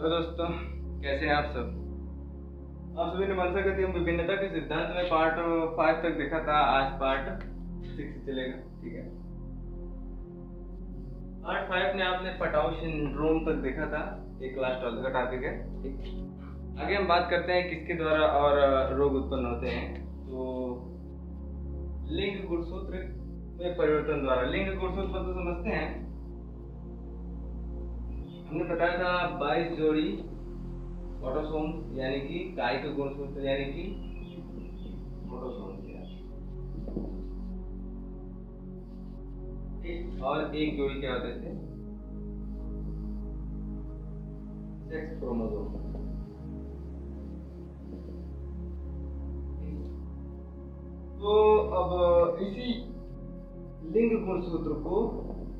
तो दोस्तों, कैसे हैं आप सब? आप सभी ने मनसा गति एवं विभिन्नता के सिद्धांत में पार्ट 5 तक देखा था। आज पार्ट 6 चलेगा। ठीक है, पार्ट 5 में आपने पटाउ सिंड्रोम तक देखा था। एक लास्ट का टॉपिक है। ठीक, आगे हम बात करते हैं किसके द्वारा और रोग उत्पन्न होते हैं। तो लिंग गुणसूत्र में परिवर्तन द्वारा। लिंग गुणसूत्र तो समझते हैं, हमने बताया था 22 जोड़ी ऑटोसोम यानी कि कायिक गुणसूत्र यानी कि ऑटोसोम और एक जोड़ी क्या होते थे, सेक्स क्रोमोसोम। तो अब इसी लिंग गुणसूत्र को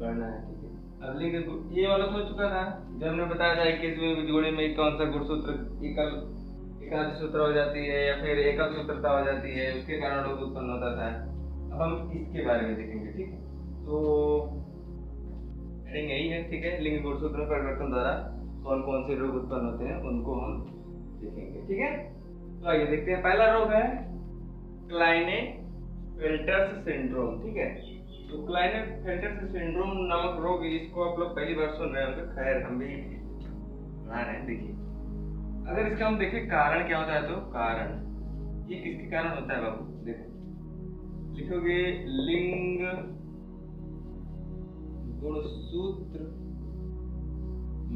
पढ़ना है। ठीक है, अब लिंग ये वाला हो चुका था जब हमने बताया था 21वीं जोड़ी में कौन सा गुणसूत्र एकादश सूत्र हो जाती है या फिर एकल सूत्रता हो जाती है, उसके कारण रोग उत्पन्न होता था। अब हम इसके बारे में देखेंगे। ठीक है, तो हेडिंग यही है। ठीक है, लिंग गुणसूत्र में परिवर्तन द्वारा कौन कौन से रोग उत्पन्न होते हैं उनको हम देखेंगे। ठीक है, तो आइए देखते हैं। पहला रोग है क्लाइनेफेल्टर्स सिंड्रोम। ठीक है, तो क्लाइनेफेल्टर्स सिंड्रोम नामक रोग, इसको आप लोग पहली बार सुन रहे होंगे। खैर, हम भी पढ़ा रहे हैं। देखिए, अगर इसका हम देखें कारण क्या होता है, तो कारण ये किसके कारण होता है बाबू? देखो, लिखोगे लिंग गुणसूत्र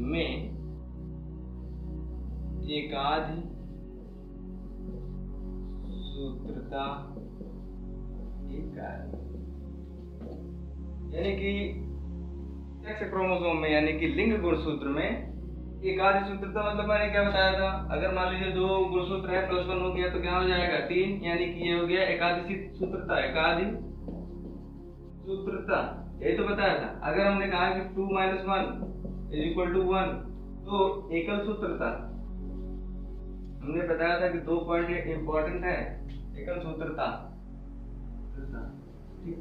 में एकाधिक सूत्रता के कारण, यानी कि सेक्स क्रोमोसोम में यानी कि लिंग गुणसूत्र में एकाधिक सूत्रता। मतलब मैंने क्या बताया था, अगर मान लीजिए दो गुणसूत्र है, +1 हो गया तो क्या हो जाएगा 3, यानी कि ये हो गया एकादशी सूत्रता। एकाधिक सूत्रता यही तो बताया था। अगर हमने कहा कि 2 - 1 = 1 तो एकल सूत्रता। हमने बताया था कि 2 पॉइंट इंपॉर्टेंट है, एकल सूत्रता। ठीक,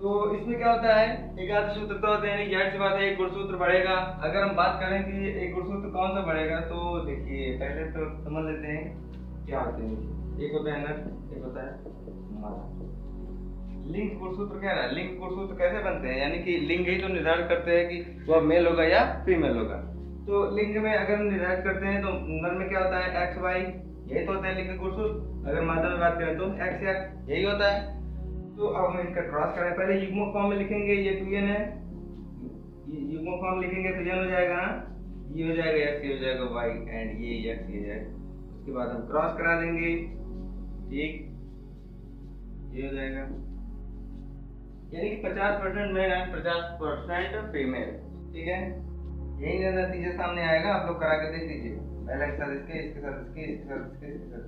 तो इसमें क्या होता है, एकादश सूत्रता होते हैं, यानी जाहिर सी बात है एक गुणसूत्र बढ़ेगा। अगर हम बात करें कि एक गुणसूत्र कौन सा बढ़ेगा, तो देखिए पहले तो समझ लेते हैं क्या होते हैं। एक होता है नर, एक होता है मादा। लिंग गुणसूत्र क्या है? लिंग गुणसूत्र कैसे बनते हैं, यानी कि लिंग ही तो निर्धारित करते हैं कि वह मेल होगा या फीमेल होगा। तो लिंग में अगर हम निर्धारित करते हैं तो नर में क्या होता है, XY, यही तो होता है लिंग गुणसूत्र। अगर मादा में बात करें तो XX, यही होता है। तो अब हम इनका क्रॉस करें। पहले युग्मक फॉर्म में लिखेंगे, ये 2n है। युग्मक फॉर्म लिखेंगे तो n हो जाएगा ना, ये हो जाएगा x, ये हो जाएगा y एंड ये x, ये जाएगा। उसके बाद हम क्रॉस करा देंगे। ठीक, ये हो जाएगा, यानी कि 50% मेल एंड 50% फीमेल। ठीक है, यही नतीजा सामने आएगा। आप लोग करा के देख लीजिए, पहले के साथ इसके, इसके साथ इसके, इसके साथ इसके, इसके साथ।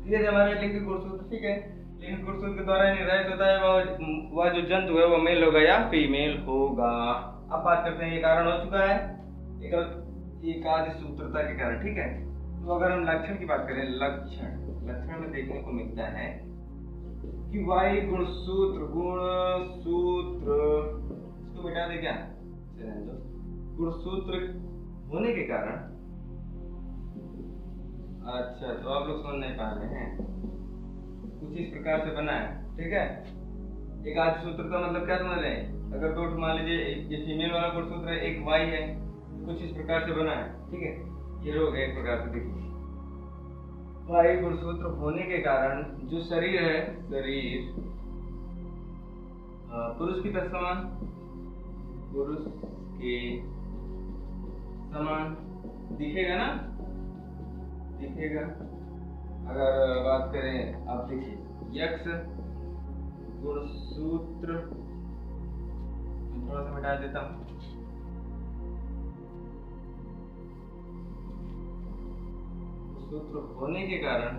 ये हमारे लिंग गुणसूत्र। ठीक है, लिंग गुणसूत्र के द्वारा निर्धारित होता है वह जो जंतु है वह मेल होगा या फीमेल होगा। अब बात करते हैं, ये कारण हो चुका है एकादश सूत्रता के कारण। ठीक है, तो अगर हम लक्षण की बात करें, लक्षण में देखने को मिलता है कि वाई गुणसूत्र इसको मिटा दे क्या, गुणसूत्र होने के कारण। अच्छा, तो आप लोग समझ नहीं पा रहे हैं, कुछ इस प्रकार से बना है। ठीक है, एकादश सूत्र का मतलब क्या समझ रहे हैं? अगर दो मान लीजिए ये फीमेल वाला गुणसूत्र है, एक वाई है, कुछ इस प्रकार से बना है। ठीक है, ये रोग है एक प्रकार से। देखिए, वाई गुणसूत्र होने के कारण जो शरीर है, शरीर पुरुष की तरह समान, पुरुष के समान दिखेगा ना, दिखेगा। अगर बात करें, आप देखिए यक्ष गुणसूत्र, थोड़ा सा मिटा देता हूँ। सूत्र होने के कारण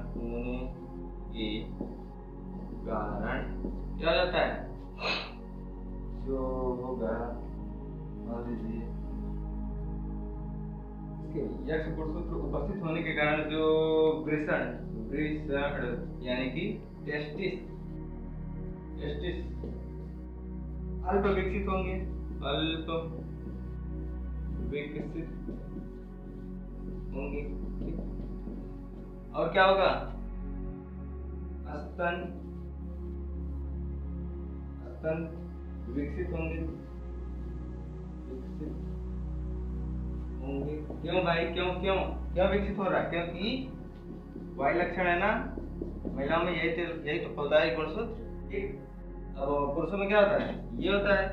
क्या जाता है, जो होगा मान लीजिए यक्ष गुणसूत्र उपस्थित होने के कारण जो वृषण यानी कि टेस्टिस अल्प विकसित होंगे, अल्प विकसित होंगे। ठीक। और क्या होगा? स्तन स्तन विकसित होंगे, विकसित होंगे। क्यों भाई, क्यों क्यों क्यों विकसित हो रहा है? क्योंकि वाई लक्षण है ना, महिलाओं में यही तो होता है गुणसूत्र। ठीक। अब पुरुषों में क्या होता है? ये होता है।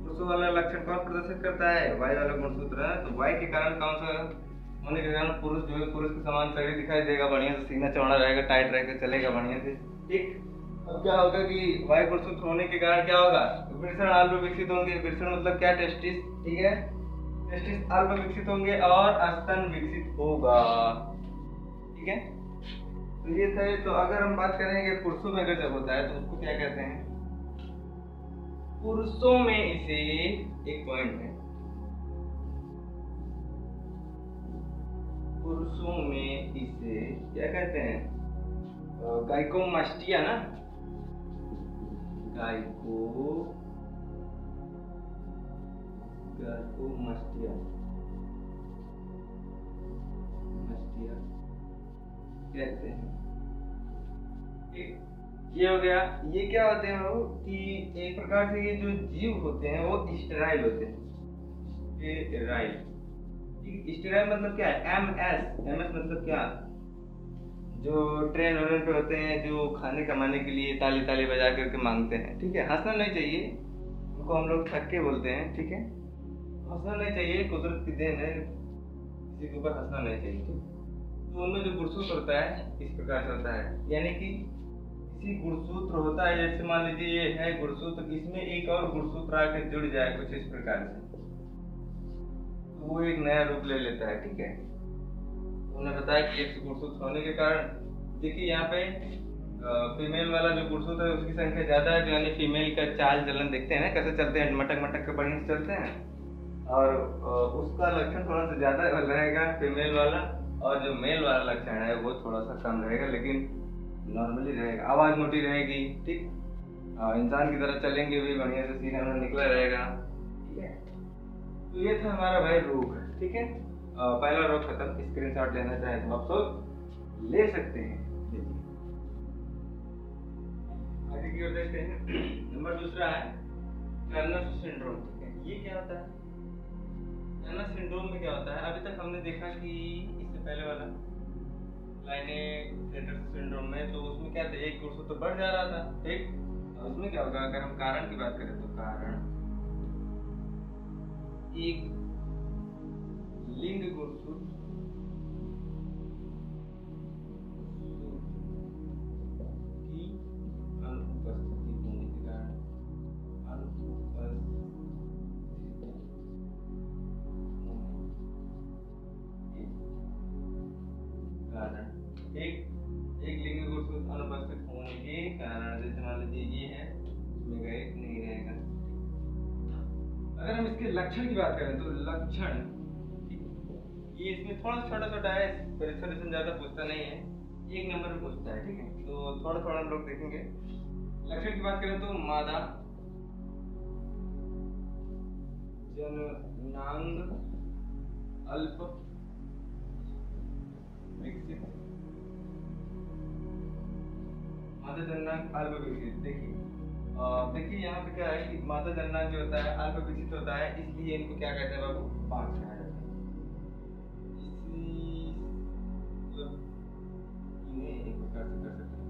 पुरुषों वाला लक्षण कौन प्रदर्शित करता है? वाई वाला गुणसूत्र है। तो वाई के कारण कौन सा होने के कारण पुरुष जो है पुरुष के समान शरीर दिखाई देगा, बढ़िया से सीना चौड़ा रहेगा, टाइट रहेगा, चलेगा बढ़िया से। ठीक। अब क्या होगा कि वाई गुणसूत्र होने के कारण क्या होगा? वृषण अल्प विकसित होंगे। वृषण मतलब क्या? टेस्टिस। ठीक है, टेस्टिस अल्प विकसित होंगे और स्तन विकसित होगा। ठीक है, तो ये था। तो अगर हम बात करेंगे पुरुषों में अगर जब होता है तो उसको क्या कहते हैं? पुरुषों में इसे एक पॉइंट है, पुरुषों में इसे क्या कहते हैं? गाइकोमास्टिया ना, गाइकोमास्टिया कहते हैं। ये हो गया। ये क्या होते हैं बाबू कि एक प्रकार से ये जो जीव होते हैं वो स्टेराइल होते हैं। स्टेराइल। स्टेराइल मतलब क्या है? एमएस मतलब क्या? जो ट्रेन वरेन पे होते हैं, जो खाने कमाने के लिए ताली ताली बजा करके मांगते हैं। ठीक है, हंसना नहीं चाहिए, उनको हम लोग थक्के बोलते हैं। ठीक है, हंसना नहीं चाहिए, कुदरत की देन है, किसी के ऊपर हंसना नहीं चाहिए। ठीक। तो उनमें जो गुणसूत्र होता है इस प्रकार से होता है, यानी कि किसी गुणसूत्र होता है, जैसे मान लीजिए ये है गुणसूत्र, इसमें एक और गुणसूत्र आकर जुड़ जाए कुछ इस प्रकार से, तो वो एक नया रूप ले लेता है। ठीक है, उन्होंने बताया कि एक गुणसूत्र होने के कारण, देखिए यहाँ पे फीमेल वाला जो गुणसूत्र है उसकी संख्या ज्यादा है, यानी फीमेल का चाल चलन देखते हैं ना कैसे चलते हैं, मटक मटक के बढ़िया से चलते हैं, और उसका लक्षण थोड़ा सा ज्यादा रहेगा फीमेल वाला, और जो मेल वाला लक्षण है वो थोड़ा सा कम रहेगा, लेकिन नॉर्मली रहेगा। आवाज मोटी रहेगी। ठीक। इंसान की तरह चलेंगे भी, बढ़िया से सीना में निकला रहेगा। ठीक है, तो ये था हमारा भाई रोग। ठीक है, पहला रोग खत्म। स्क्रीनशॉट लेना चाहे तो आप सब ले सकते हैं। आगे की ओर देखते हैं। नंबर दूसरा है टर्नर सिंड्रोम। ठीक है, ये क्या होता है? टर्नर सिंड्रोम में क्या होता है? अभी तक हमने देखा कि इससे पहले वाला लाइनेटर सिंड्रोम में, तो उसमें क्या था? एक गुणसूत्र बढ़ जा रहा था। ठीक। उसमें क्या होगा? अगर हम कारण की बात करें तो कारण एक लिंग गुणसूत्र की अनुपस्थिति होने के कारण, एक लिंग गुणसूत्र अनुपस्थित होने के कारण, जैसे मान लीजिए ये है, इसमें एक नहीं रहेगा। अगर हम इसके लक्षण की बात करें तो लक्षण, ये इसमें थोड़ा छोटा छोटा है, परीक्षा ज्यादा पूछता नहीं है, एक नंबर में पूछता है। ठीक है, तो थोड़ा थोड़ा हम लोग देखेंगे। लक्षण की बात करें तो मादा जननांग अल्प विकसित, मादा जननांग अल्प विकसित। देखिए यहाँ पे क्या है कि मादा जननांग जो होता है अल्प विकसित होता है, इसलिए इनको क्या कहते हैं बाबू? पांच कहा जाता है। इन्हें एक प्रकार से कर सकते हैं,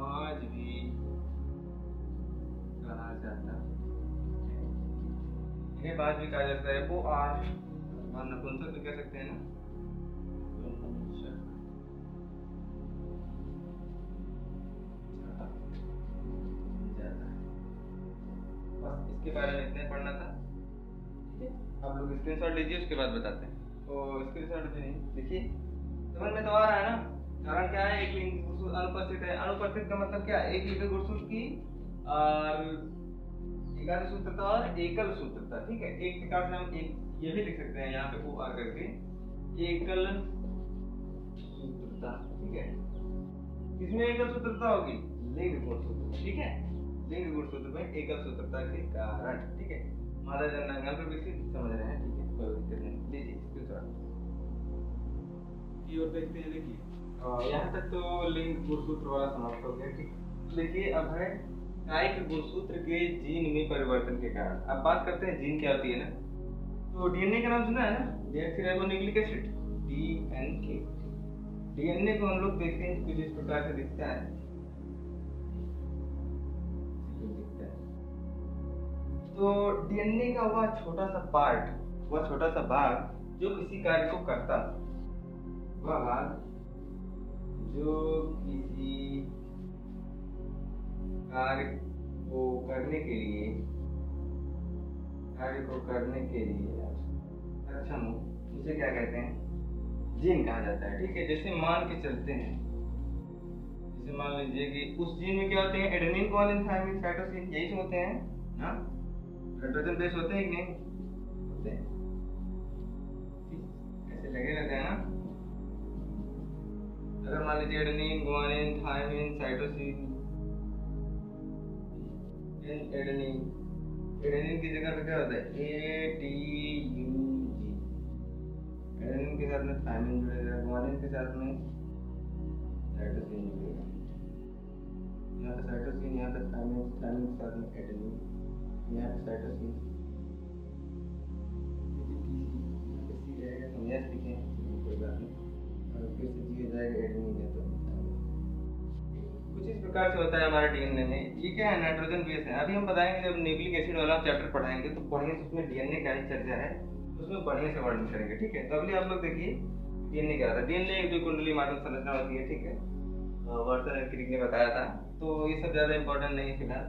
आज भी कहा जाता है, इन्हें बात भी कहा जाता है। वो आज नपुंसक भी कह सकते हैं ना, बस इसके बारे में इतने पढ़ना था। ठीक है, आप लोग स्क्रीनशॉट लीजिए, उसके बाद बताते हैं। तो स्क्रीनशॉट भी नहीं, देखिए समझ में तो आ रहा है ना? कारण क्या है? एक लिंग गुणसूत्र अनुपस्थित है। अनुपस्थित का मतलब क्या है? एक लिंग गुणसूत्र की एकादश सूत्रता और एकल सूत्रता। ठीक है, एक प्रकार से हम एक ये भी लिख सकते हैं यहाँ पे वो आकर के एकल सूत्रता। ठीक है, किसमें एकल सूत्रता होगी? लिंग गुणसूत्र। ठीक है, लिंग गुणसूत्र में एकल सूत्रता के कारण। ठीक है, मादा जननांग पे भी समझ रहे हैं, ठीक है, कोई दिक्कत नहीं, लीजिए स्क्रीनशॉट। और देखते हैं, देखिए यहाँ तक तो लिंग गुणसूत्र वाला समाप्त हो गया, ठीक। देखिए अब है कायिक गुणसूत्र के जीन में परिवर्तन के कारण। अब बात करते हैं जीन क्या होती है ना, तो डीएनए का नाम सुना है ना, डीऑक्सीराइबोन्यूक्लिक एसिड, डीएनए। डीएनए को हम लोग देखते हैं कुछ इस प्रकार से दिखता है, तो डीएनए का वह छोटा सा पार्ट, वह छोटा सा भाग जो किसी कार्य को करता, वह भाग जो किसी कार्य को करने के लिए सक्षम हो, उसे क्या कहते हैं, जीन कहा जाता है, ठीक है। जैसे मान के चलते हैं, जैसे मान लीजिए कि उस जीन में क्या होते हैं, एडेनिन, ग्वानिन, थायमिन, साइटोसिन, यही सब होते हैं ना, नाइट्रोजन बेस होते हैं कि नहीं होते हैं, ऐसे लगे रहते हैं ना। अगर मान लीजिए adenine, guanine, thymine, cytosine, adenine की जगह पे क्या होता है, ADUG, एडेनिन के साथ में थायमिन जुड़ेगा, ग्वानिन के साथ में साइटोसिन जुड़ेगा, यहाँ पे साइटोसिन, यहाँ पे थायमिन, थायमिन के साथ में एडेनिन, यहाँ पे साइटोसिन, यस लिखें, कोई बात नहीं, और फिर से जी हो जाएगा एडेनिन है, तो कुछ इस प्रकार से होता है हमारे डीएनए में। ये क्या है, नाइट्रोजन बेस है। अभी हम बताएंगे जब न्यूक्लिक एसिड वाला चैप्टर पढ़ाएंगे तो बढ़िया से उसमें डीएनए का ही चर्चा है, उसमें बढ़िया से वर्णन करेंगे, ठीक है। तो अभी आप लोग देखिए डीएनए क्या होता है। डीएनए एक द्विकुंडली माध्यम संरचना होती है, ठीक है, वर्सन क्रिक ने बताया था, तो ये सब ज्यादा इंपॉर्टेंट नहीं है फिलहाल।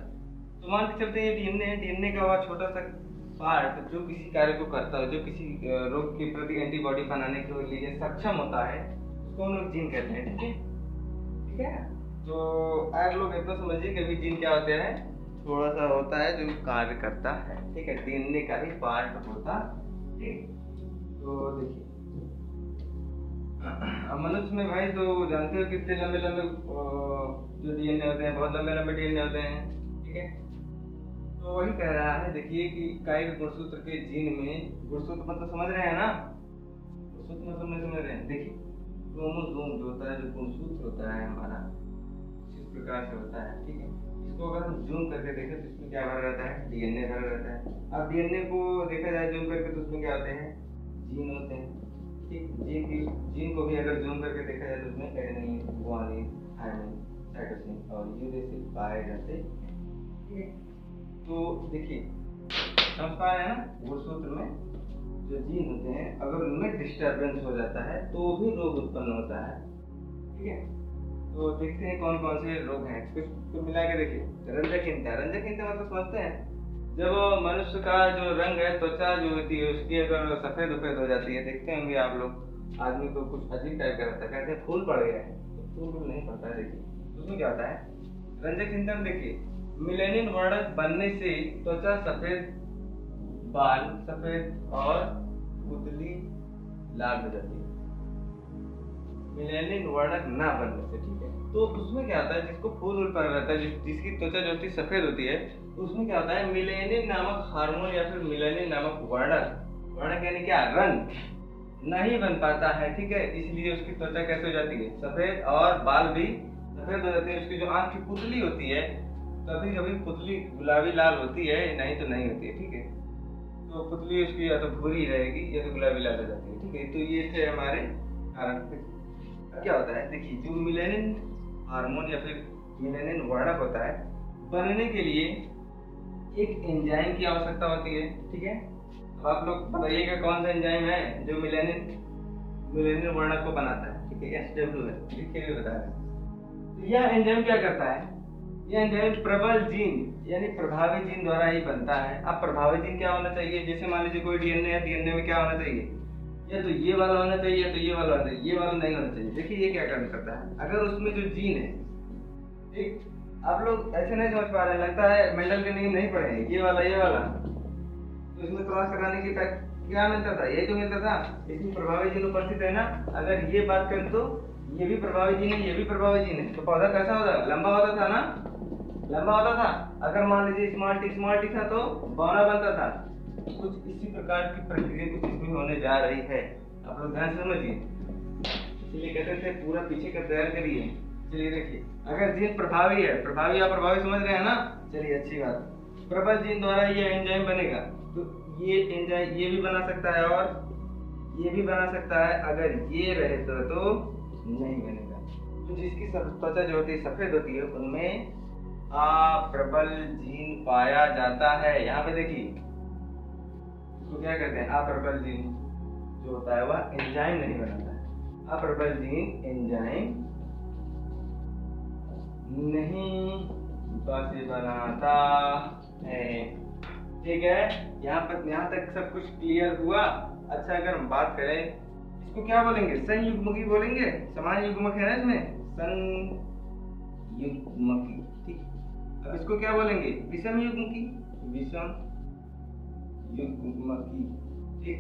तो मान के चलते हैं डीएनए का वह छोटा सा पार्ट जो किसी कार्य को करता है, जो किसी रोग के प्रति एंटीबॉडी बनाने के लिए सक्षम होता है, उसको हम लोग जीन कहते हैं, ठीक है, ठीक है। तो आप लोग इतना समझिए कि अभी जीन क्या होते हैं, थोड़ा सा होता है जो कार्य करता है, ठीक है, डीएनए का ही पार्ट होता, ठीक। तो देखिए अब मनुष्य में भाई तो जानते हो कितने लंबे लंबे जो डीएनए होते हैं, बहुत लंबे लंबे डीएनए होते हैं, ठीक है। तो वही कह रहा है, देखिए कि कायिक गुणसूत्र के जीन में, गुणसूत्र मतलब समझ रहे हैं ना, गुणसूत्र मतलब नहीं समझ रहे हैं, देखिए क्रोमोसोम जो होता है, जो गुणसूत्र होता है हमारा, इस प्रकार से होता है, ठीक है। इसको अगर हम जूम करके देखें तो इसमें क्या भरा रहता है, डीएनए भरा रहता है। अब डीएनए को देखा जाए जूम करके तो उसमें क्या होते हैं, जीन होते हैं, ठीक। जीन को भी अगर जूम करके देखा जाए तो उसमें एडेनिन, ग्वानिन, थायमिन, साइटोसिन और यूरेसिल पाए जाते हैं, ठीक है। तो देखिए समझ पा रहे हैं ना, गुणसूत्र में जो जीन होते हैं अगर उनमें डिस्टर्बेंस हो जाता है तो भी रोग उत्पन्न होता है, ठीक है। तो देखते हैं कौन कौन से रोग हैं, कुछ मिला के देखिए। रंजकहीनता, रंजकहीनता मतलब समझते हैं, जब मनुष्य का जो रंग है, त्वचा जो होती है उसकी अगर सफेद हो जाती है, देखते होंगे आप लोग, आदमी को कुछ अजीब टाइप का रहता है, कहते हैं फूल पड़ गया है, तो फूल नहीं पड़ता है। देखिए उसमें क्या होता है, रंजकहीनता में देखिए मिलेनिन वर्णक बनने से त्वचा सफेद, बाल सफेद और पुतली लाल हो जाती है, मिलेनिन वर्णक ना बनने से, ठीक है। तो उसमें क्या होता है, जिसको फूल पड़ रहता है, जिसकी त्वचा जो होती है सफेद होती है, उसमें क्या होता है, मिलेनिन नामक हार्मोन या फिर मिलेनिन नामक वर्णक, वर्णक यानी क्या, रंग नहीं बन पाता है, ठीक है। इसलिए उसकी त्वचा कैसे हो जाती है, सफेद, और बाल भी सफेद हो जाते हैं। उसकी जो आंख की पुतली होती है, कभी कभी पुतली गुलाबी लाल होती है, नहीं तो नहीं होती है, ठीक है। तो पुतली उसकी या तो भूरी रहेगी या तो गुलाबी लाल हो जाती है, ठीक है। तो ये थे हमारे कारण। क्या होता है, देखिए जो मिलेनिन हार्मोन या फिर मिलेनिन वर्णक होता है, बनने के लिए एक एंजाइम की आवश्यकता होती है, ठीक है। अब आप लोग बताइएगा कौन सा एंजाइम है जो मिलेनिन वर्णक को बनाता है, ठीक है, SW है, लिख के भी बता रहे हैं। तो यह एंजाइम क्या करता है, यह एंजाइम प्रबल जीन यानी प्रभावी जीन द्वारा ही बनता है। अब प्रभावी जीन क्या होना चाहिए, जैसे मान लीजिए कोई डीएनए है, डीएनए में क्या होना चाहिए, या तो ये वाला होना चाहिए या तो ये वाला होना चाहिए, ये वाला नहीं होना चाहिए। देखिए ये क्या करना करता है, अगर उसमें जो जीन है, ठीक, आप लोग ऐसे नहीं समझ पा रहे हैं, लगता है मेंडल के नियम नहीं पढ़े हैं, ये वाला तो इसमें क्रॉस कराने की क्या मिलता था, ये जो मिलता था, इसमें प्रभावी जीन उपस्थित है ना। अगर ये बात करें तो ये भी प्रभावी जीन है, ये भी प्रभावी जीन है, तो पौधा कैसा होता, लंबा होता था ना, लंबा होता था। अगर मान लीजिए स्मॉल टी था तो बौना बनता था, कुछ इसी प्रकार की प्रक्रिया कुछ इसमें होने जा रही है, आप लोग ध्यान से समझिए। इसलिए कहते थे पूरा पीछे का तैयार करिए। चलिए देखिए, अगर जीन प्रभावी है, प्रभावी या प्रभावी समझ रहे हैं ना, चलिए अच्छी बात। प्रबल जीन द्वारा ये एंजाइम बनेगा, तो ये एंजाइम ये भी बना सकता है और ये भी बना सकता है। अगर ये रहे तो नहीं बनेगा। तो जिसकी त्वचा जो होती है सफेद होती है, उनमें अप्रबल जीन पाया जाता है। यहाँ पे देखिए, इसको क्या कहते हैं, अप्रबल जीन जो होता है वह एंजाइम नहीं बनाता है। अप्रबल जीन एंजाइम नहीं बनाता है, ठीक है। यहाँ तक सब कुछ क्लियर हुआ। अच्छा, अगर हम बात करें इसको क्या बोलेंगे, संयुग्मकी बोलेंगे। समान युग्मक है ना इसमें, संयुग्मकी, ठीक। अब इसको क्या बोलेंगे, विषम युग्मकी, विषम युग्मकी, ठीक।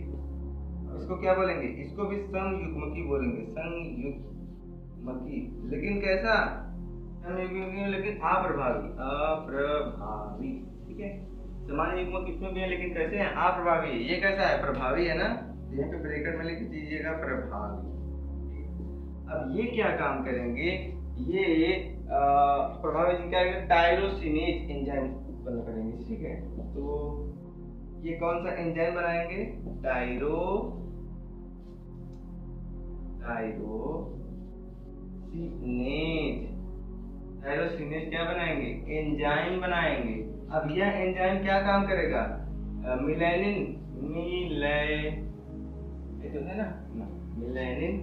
इसको क्या बोलेंगे, इसको भी समयुग्मकी बोलेंगे, संयुग्मकी। लेकिन कैसा समयुग्मकी, लेकिन अप्रभावी, ठीक है। समान युग्मक इसमें भी है, लेकिन कैसे है, अप्रभावी। ये कैसा है, प्रभावी है ना, यहाँ पे ब्रैकेट में लिख दीजिएगा प्रभावी। अब ये क्या काम करेंगे, ये प्रभावी जीन क्या करेंगे, टायरोसिनेज एंजाइम उत्पन्न करेंगे, ठीक है। तो ये कौन सा एंजाइम बनाएंगे, टायरोसिनेज क्या बनाएंगे, एंजाइम बनाएंगे। अब यह एंजाइम क्या काम करेगा, ये तो है ना, मिलेनिन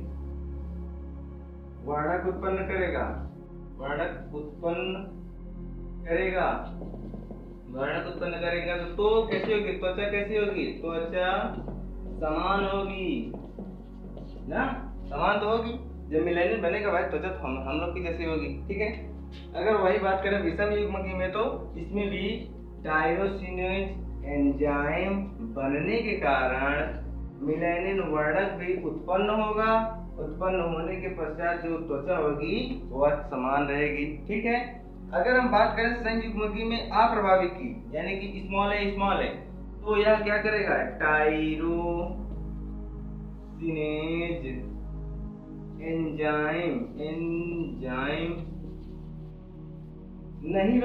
वर्णक उत्पन्न करेगा, तो कैसी होगी त्वचा, कैसी होगी त्वचा, समान होगी ना, समान तो होगी। जब मिलेनिन बनेगा भाई, त्वचा तो हम लोग की जैसी होगी, ठीक है। अगर वही बात करें विषम युग्मकी में, तो इसमें भी टायरोसिनेज एंजाइम बनने के कारण मिलेनिन वर्णक भी उत्पन्न होगा। उत्पन्न होने के पश्चात जो त्वचा होगी वह समान रहेगी, ठीक है। अगर हम बात करें संयुग्मकी में अप्रभावी की, यानी कि स्मॉल है, तो यह क्या करेगा, टायरोसिनेज एंजाइम नहीं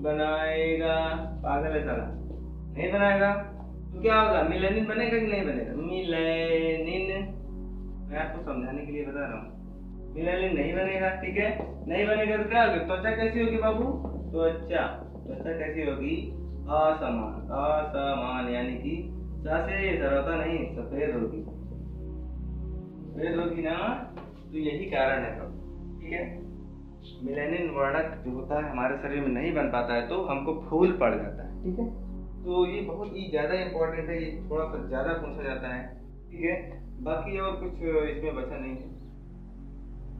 बनाएगा, पागल है साला, नहीं बनाएगा। तो क्या होगा, मिलेनिन बनेगा कि नहीं बनेगा, मिलेनिन, मैं आपको समझाने के लिए बता रहा हूँ, मिलेनिन नहीं बनेगा, ठीक है। नहीं बनेगा तो क्या होगी, त्वचा कैसी होगी बाबू, त्वचा कैसी होगी, असमान, यानी कि से जरूरत नहीं, सफेद होगी ना। तो यही कारण है सब, ठीक है। मिलेनिन वर्णक जो होता है हमारे शरीर में नहीं बन पाता है, तो हमको फूल पड़ जाता है, ठीक है। तो ये बहुत ही ज्यादा इम्पोर्टेंट है, ये थोड़ा सा ज्यादा पूछा जाता है, ठीक है। बाकी और कुछ इसमें बचा नहीं है,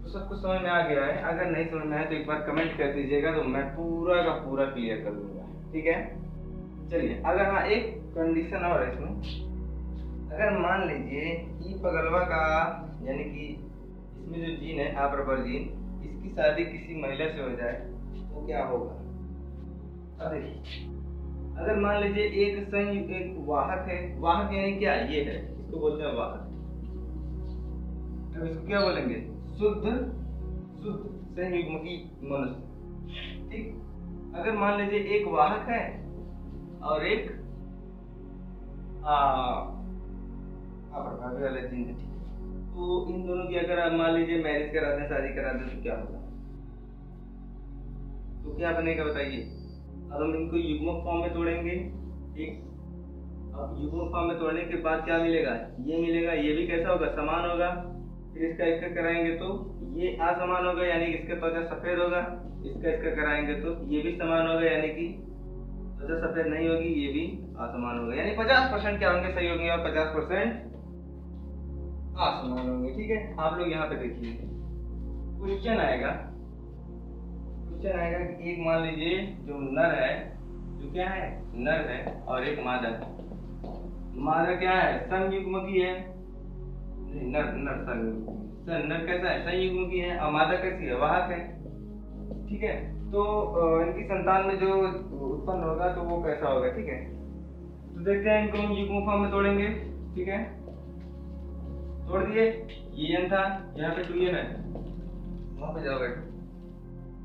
तो सब कुछ समझ में आ गया है। अगर नहीं समझ में आया तो एक बार कमेंट कर दीजिएगा, तो मैं पूरा का पूरा क्लियर कर दूंगा, ठीक है। चलिए, अगर हाँ एक कंडीशन और है इसमें, अगर मान लीजिए ई पगलवा का, यानी कि इसमें जो जीन है अप्रबल जीन, इसकी शादी किसी महिला से हो जाए तो क्या होगा। अब देखिए, अगर मान लीजिए एक वाहक है, वाहक यानी क्या, ये है, इसको बोलते हैं वाहक। अब इसको क्या बोलेंगे, शुद्ध संयुग्मकी मनुष्य, ठीक। अगर मान लीजिए एक वाहक है और एक अप्रभावी वाला जीन है, ठीक। तो इन दोनों की अगर आप मान लीजिए मैरिज करा दें, शादी करा दें, तो क्या होगा, तो क्या बनेगा बताइए। अब हम इनको युग्मक फॉर्म में तोड़ेंगे, ठीक। अब युग्मक फॉर्म में तोड़ने के बाद क्या मिलेगा, ये मिलेगा, ये भी कैसा होगा, समान होगा। फिर इसका कराएंगे तो ये असमान होगा, यानी कि इसका त्वचा सफेद होगा। इसका कराएंगे तो ये भी समान होगा, यानी कि त्वचा सफेद नहीं होगी, ये भी असमान होगा। यानी 50% क्या होंगे, सही होंगे, और 50% असमान होंगे, ठीक है। आप लोग यहाँ पे देखिए, क्वेश्चन आएगा कि एक मान लीजिए जो नर है, जो क्या है, नर है, और एक मादा है। मादा क्या है, संयुग्मकी है, नहीं नर संयुग्मकी, नर कैसा है, संयुग्मकी है, और मादा कैसी है, वाहक है, ठीक है। तो इनकी संतान में जो उत्पन्न होगा तो वो कैसा होगा, ठीक है। तो देखते हैं इनको हम युग्म फॉर्म में तोड़ेंगे। ठीक है, तोड़ दिए। ये n था, यहाँ पे 2n है, वहां पे जाओगे।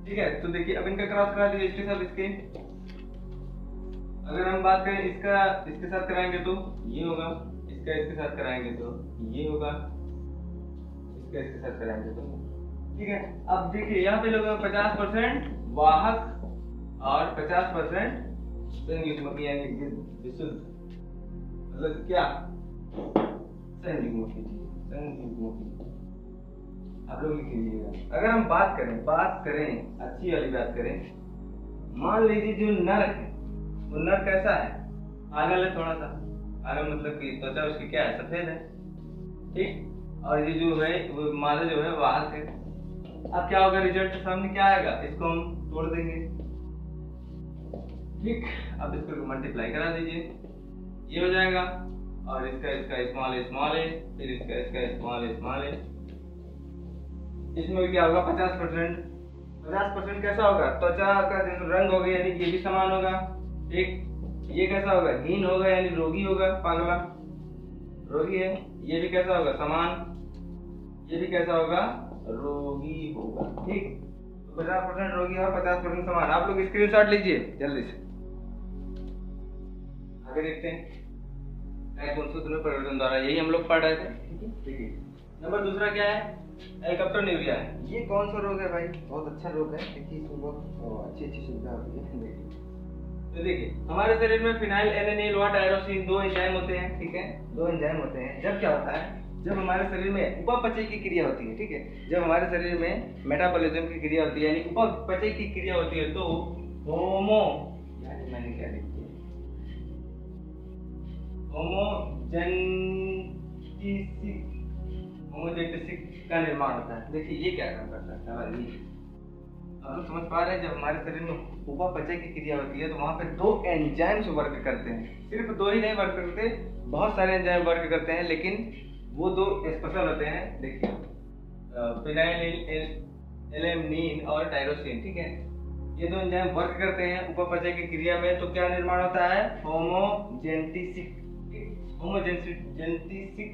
ठीक है, तो देखिए अब इनका क्रॉस करा दीजिए इसके साथ इसके। अगर हम बात करें इसका इसके साथ कराएंगे तो ये होगा, इसका इसके साथ कराएंगे तो ये होगा, इसका इसके साथ कराएंगे तो। ठीक है, अब देखिए यहाँ पे लोग 50% वाहक और 50% संयुग्मक यानी विशुद्ध, मतलब क्या संयुग्मक आप लोग लिख लीजिएगा। अगर हम बात करें अच्छी वाली बात करें, मान लीजिए जो नर है वो नर कैसा है, आगल है, थोड़ा सा आगल, मतलब कि त्वचा उसकी क्या है, सफेद है। ठीक, और ये जो है वो मादा जो है वाहक है। अब क्या होगा, रिजल्ट सामने क्या आएगा, इसको हम तोड़ देंगे। ठीक, अब इसको मल्टीप्लाई करा दीजिए, ये हो जाएगा, और इसका स्मॉल है, फिर इसका स्मॉल है। इसमें भी क्या होगा, 50% कैसा होगा, त्वचा का जो रंग होगा यानी ये भी समान होगा। ठीक, ये कैसा होगा, हीन होगा यानी रोगी होगा, पागला रोगी है। ये भी कैसा होगा, समान, ये भी कैसा होगा, रोगी होगा। ठीक, 50% रोगी और 50% समान। आप लोग स्क्रीनशॉट लीजिए जल्दी से, आगे देखते हैं गुणसूत्र में परिवर्तन द्वारा, यही हम लोग पढ़ रहे थे। ठीक है, नंबर दूसरा क्या है, एल्कप्टोन्यूरिया है। ये कौन सा रोग है भाई, बहुत अच्छा रोग है, देखिए इसमें बहुत अच्छी सुविधा होती है। तो देखिए हमारे शरीर में फिनाइल एलेनिल व टायरोसिन 2 एंजाइम होते हैं। ठीक है, 2 एंजाइम होते हैं। जब क्या होता है, जब हमारे शरीर में उपापचय की क्रिया होती है, ठीक है, जब हमारे शरीर में मेटाबॉलिज्म की क्रिया होती है यानी उपापचय की क्रिया होती है, तो होमो यानी मैंने क्या लिख दिया, होमोजेनेटिक का निर्माण होता है। देखिए ये क्या काम करता है, सवाल ये अब लोग समझ पा रहे हैं। जब हमारे शरीर में उपापचय की क्रिया होती है तो वहाँ पे 2 एंजाइम्स वर्क करते हैं। सिर्फ 2 ही नहीं वर्क करते, बहुत सारे एंजाइम वर्क करते हैं, लेकिन वो 2 स्पेशल होते हैं। देखिए फिनाइल एलेनिन और टायरोसिन, ठीक है, ये 2 एंजाइम वर्क करते हैं उपापचय की क्रिया में। तो क्या निर्माण होता है, होमोजेनेटिक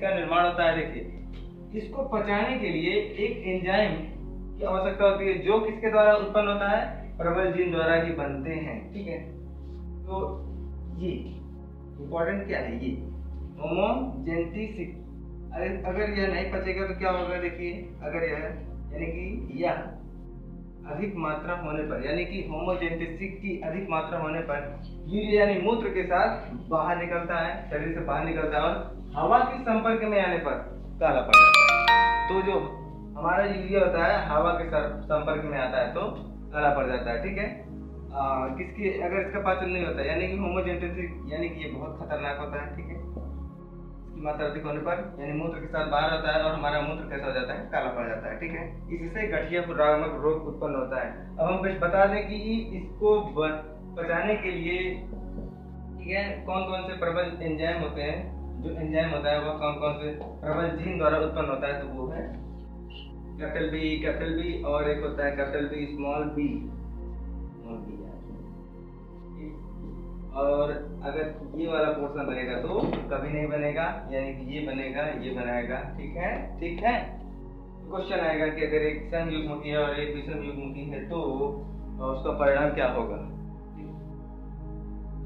का निर्माण होता है। देखिए इसको पचाने के लिए एक एंजाइम की आवश्यकता होती है, जो किसके द्वारा उत्पन्न होता है, प्रबल जीन द्वारा ही बनते हैं। ठीक है, तो ये इंपॉर्टेंट क्या है, ये होमोजेनेटिक। अगर यह नहीं पचेगा तो क्या होगा, देखिए अगर यह यानी कि यह अधिक मात्रा होने पर, यानी कि होमोजेनेटिक की अधिक मात्रा होने पर यूरिया यानी मूत्र के साथ बाहर निकलता है, शरीर से बाहर निकलता है, और हवा के संपर्क में आने पर काला पड़ जाता है। तो जो हमारा यूरिया होता है हवा के संपर्क में आता है तो काला पड़ जाता है। ठीक है, किसकी अगर इसका पाचन नहीं होता यानी कि होमोजेनेटिक, यानी कि ये बहुत खतरनाक होता है। ठीक है, इसकी मात्रा अधिक होने पर यानी मूत्र के साथ बाहर होता है और हमारा मूत्र कैसा हो जाता है, काला पड़ जाता है। ठीक है, इससे गठिया भ्रामक रोग उत्पन्न होता है। अब हम कुछ बता दें कि इसको पचाने के लिए, ठीक है, कौन कौन से प्रबल एंजाइम होते हैं। जो एंजाइम होता है वह कौन कौन से प्रबल जीन द्वारा उत्पन्न होता है, तो वो है कैपिटल बी और एक होता है कैपिटल बी स्मॉल बी। और अगर ये वाला पोर्शन बनेगा तो कभी नहीं बनेगा, यानी कि ये बनेगा, ये बनाएगा। ठीक है, ठीक है। क्वेश्चन आएगा कि अगर एक संयुग्मकी है और एक विषम युग्मकी है तो उसका परिणाम क्या होगा,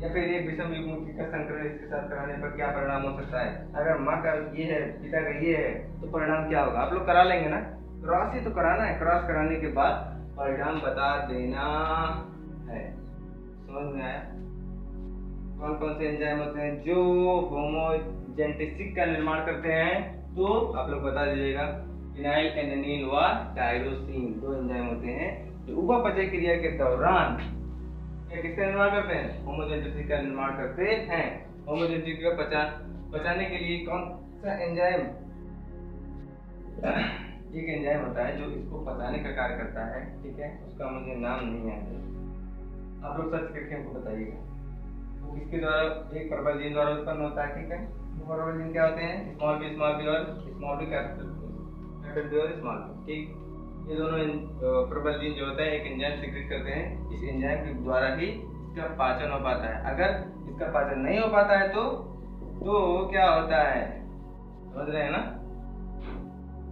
या फिर एक विषम युग्मकी का संकरण इसके साथ कराने पर क्या परिणाम हो सकता है। अगर माँ का ये है, पिता का ये है, तो परिणाम क्या होगा। आप लोग करा लेंगे ना, क्रॉस ही तो कराना है, क्रॉस कराने के बाद परिणाम बता देना है। समझ में आया। कौन कौन से एंजाइम होते हैं जो होमोजेनेटिक का निर्माण करते हैं, तो आप लोग बता दीजिएगा। फिनाइल एलेनिल व टायरोसिन 2 एंजाइम होते हैं जो उपापचय क्रिया के दौरान किसका निर्माण करते हैं, होमोजेनेटिक का निर्माण करते हैं। होमोजेनेटिक का पचाने के लिए कौन सा एंजाइम, एक एंजाइम होता है जो इसको पचाने का कार्य करता है। ठीक है, उसका मुझे नाम नहीं याद है, आप लोग सर्च करके हमको बताइएगा। वो किसके द्वारा, एक प्रबल जीन द्वारा उत्पन्न होता है। ठीक है, वो प्रबल जीन क्या होते हैं, स्मॉल बी और स्मॉल बी कैपिटल बी और स्मॉल बी। ठीक, ये दोनों प्रबल जीन जो होता है एक एंजाइम सीक्रेट करते हैं, इस एंजाइम के द्वारा ही इसका पाचन हो पाता है। अगर इसका पाचन नहीं हो पाता है तो क्या होता है, समझ रहे हैं ना,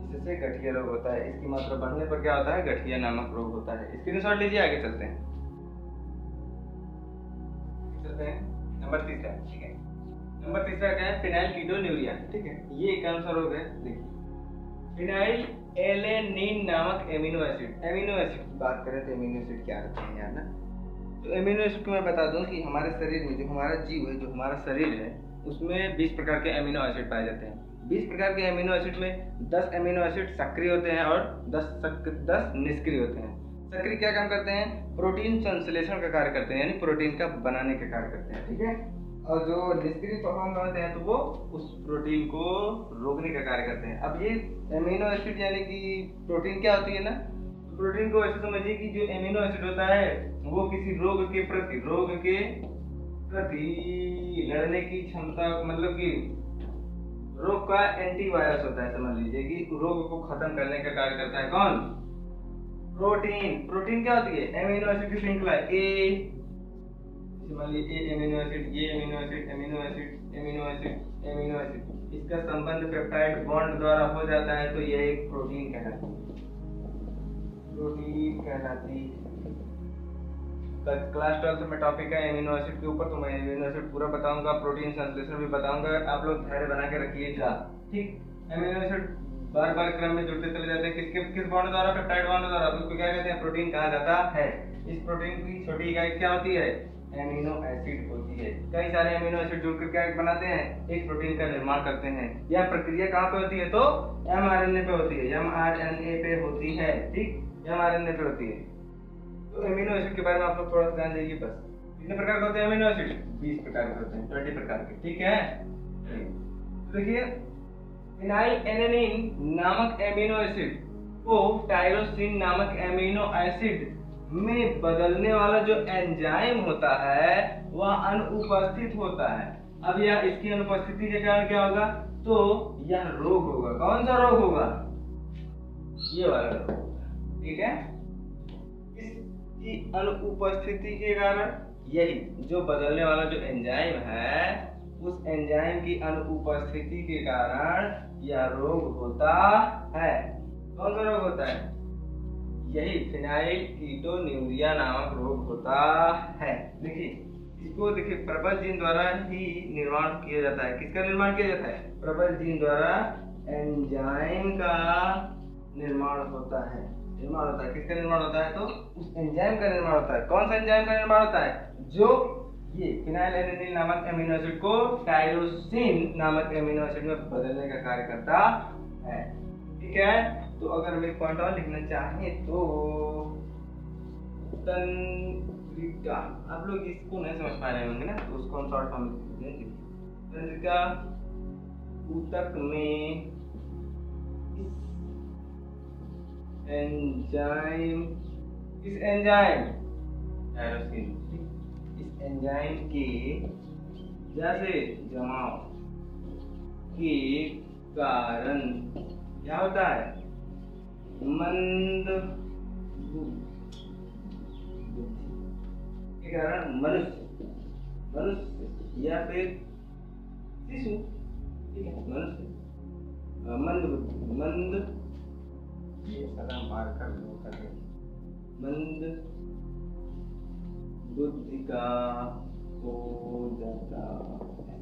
इससे गठिया रोग होता है। इसकी मात्रा बढ़ने पर क्या होता है, गठिया नामक रोग होता है। स्क्रीनशॉट लीजिए, आगे चलते हैं। नंबर तीसरा, ठीक है, नंबर तीसरा क्या है, फिनाइलकीटोन्यूरिया। ठीक है, ये कौन सा रोग है, देखिए फिनाइल एलेनिन नामक एमिनो एसिड। एमिनो एसिड की बात करें तो एमिनो एसिड क्या रहते हैं यार ना, तो एमिनो एसिड को मैं बता दूं कि हमारे शरीर में जो हमारा जीव है, जो हमारा शरीर है, उसमें 20 प्रकार के एमिनो एसिड पाए जाते हैं। 20 प्रकार के एमिनो एसिड में 10 एमिनो एसिड सक्रिय होते हैं और 10 निष्क्रिय होते हैं। सक्रिय क्या काम करते हैं, प्रोटीन संश्लेषण का कार्य करते हैं, यानी प्रोटीन का बनाने का कार्य करते हैं। ठीक है, और जो निष्क्रिय फॉर्म में होते हैं तो वो उस प्रोटीन को रोकने का कार्य करते हैं। अब ये एमिनो एसिड यानी कि प्रोटीन क्या होती है ना, प्रोटीन को ऐसे समझिए कि जो एमिनो एसिड होता है वो किसी रोग के प्रति लड़ने की क्षमता, मतलब कि रोग का एंटीवायरस होता है। समझ लीजिए कि रोग को खत्म करने का कार्य करता है कौन, प्रोटीन। प्रोटीन क्या होती है, एमिनो एसिड की श्रृंखला ए, मान लीजिए ए एमिनो एसिड, ये amino acid, amino acid, amino acid, amino acid, इसका संबंध पेप्टाइड बॉन्ड द्वारा हो जाता है तो यह एक प्रोटीन कहलाती है, प्रोटीन कहलाती है। क्लास 12 में टॉपिक है एमिनो एसिड के ऊपर, तो मैं एमिनो एसिड पूरा बताऊंगा, प्रोटीन संश्लेषण भी बताऊंगा, आप लोग धैर्य बना के रखिएगा। ठीक, एमिनो एसिड बार बार क्रम में जुड़ते चले जाते हैं, किस बॉन्ड द्वारा, पेप्टाइड बॉन्ड द्वारा, तो उसको क्या कहते हैं, प्रोटीन कहा जाता है। इस प्रोटीन की छोटी इकाई क्या होती है, एमिनो एसिड होती है। कई सारे एमिनो एसिड जुड़कर क्या बनाते हैं, एक प्रोटीन का निर्माण करते हैं। यह प्रक्रिया कहाँ पे होती है, तो mRNA पे होती है, mRNA पे होती है। ठीक, mRNA पे होती है। तो एमिनो एसिड के बारे में आप लोग थोड़ा सा ध्यान दीजिए बस। कितने प्रकार के होते हैं एमिनो एसिड, 20 प्रकार के होते हैं, 20 प्रकार के। ठीक है, तो देखिए फिनाइल एलेनिन नामक एमिनो एसिड को टायरोसिन नामक एमिनो एसिड में बदलने वाला जो एंजाइम होता है वह अनुपस्थित होता है। अब यह इसकी अनुपस्थिति के कारण क्या होगा, तो यह रोग होगा। कौन सा रोग होगा, ये वाला रोग। ठीक है, इसकी अनुपस्थिति के कारण, यही जो बदलने वाला जो एंजाइम है, उस एंजाइम की अनुपस्थिति के कारण यह रोग होता है। कौन सा रोग होता है, यही फिनाइलकीटोन्यूरिया नामक रोग होता है। देखिए इसको देखिए प्रबल जीन द्वारा ही निर्माण किया जाता है। किसका निर्माण किया जाता है, प्रबल जीन द्वारा एंजाइम का निर्माण होता है। निर्माण होता है, किसका निर्माण होता है, तो उस एंजाइम का निर्माण होता है। कौन सा एंजाइम का निर्माण होता है, जो ये फिनाइल एलेनिन नामक एमिनो एसिड को टायरोसिन नामक एमिनो एसिड में बदलने का कार्य करता है। ठीक है, तो अगर हम एक पॉइंट और लिखना चाहें तो तंत्रिका, आप लोग इसको नहीं समझ पा रहे होंगे ना, तो उसको हम शॉर्ट फॉर्म में लिख देंगे। तंत्रिका ऊतक में एंजाइम, इस एंजाइम टायरोसिन, इस एंजाइम के जैसे जमाव के कारण क्या होता है, मंद के कारण मनुष्य या फिर शिशु, ठीक है, मनुष्य मंद ये सारा मार्कर मंद बुद्धि का हो जाता है।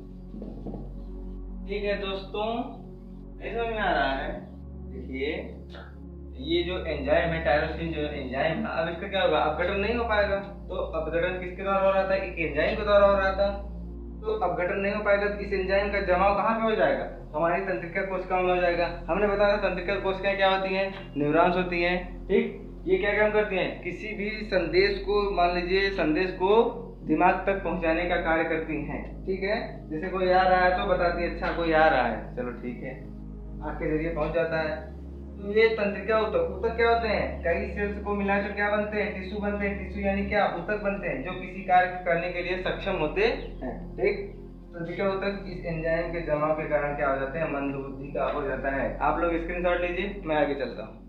ठीक है दोस्तों, समझ में आ रहा है। देखिए ये जो एंजाइम है टायरोसिन, जो एंजाइम है, अब इसका क्या होगा, अपघटन नहीं हो पाएगा। तो अपघटन किसके द्वारा हो रहा था, एक एंजाइम के द्वारा हो रहा था। तो अपघटन नहीं हो पाएगा तो इस एंजाइम का जमाव कहाँ पे हो जाएगा, हमारी तंत्रिका कोशिकाओं में हो जाएगा। हमने बताया तंत्रिका कोशिकाएं क्या होती हैं, न्यूरॉन्स होती हैं। ठीक, ये क्या काम करती हैं, किसी भी संदेश को, मान लीजिए संदेश को दिमाग तक पहुंचाने का कार्य करती हैं। ठीक है, जैसे कोई आ रहा है तो बताती है, अच्छा कोई आ रहा है, चलो ठीक है, आँख के जरिए पहुंच जाता है। तो ये तंत्रिका ऊतक क्या होते हैं, कई सेल्स को मिलाकर क्या बनते हैं, टिश्यू बनते हैं। टिश्यू यानी क्या, ऊतक बनते हैं, जो किसी कार्य करने के लिए सक्षम होते हैं। ठीक, तंत्रिका ऊतक इस एंजाइम के जमाव के कारण क्या हो जाते हैं, मंद बुद्धि का हो जाता है। आप लोग स्क्रीनशॉट लीजिए, मैं आगे चलता हूँ।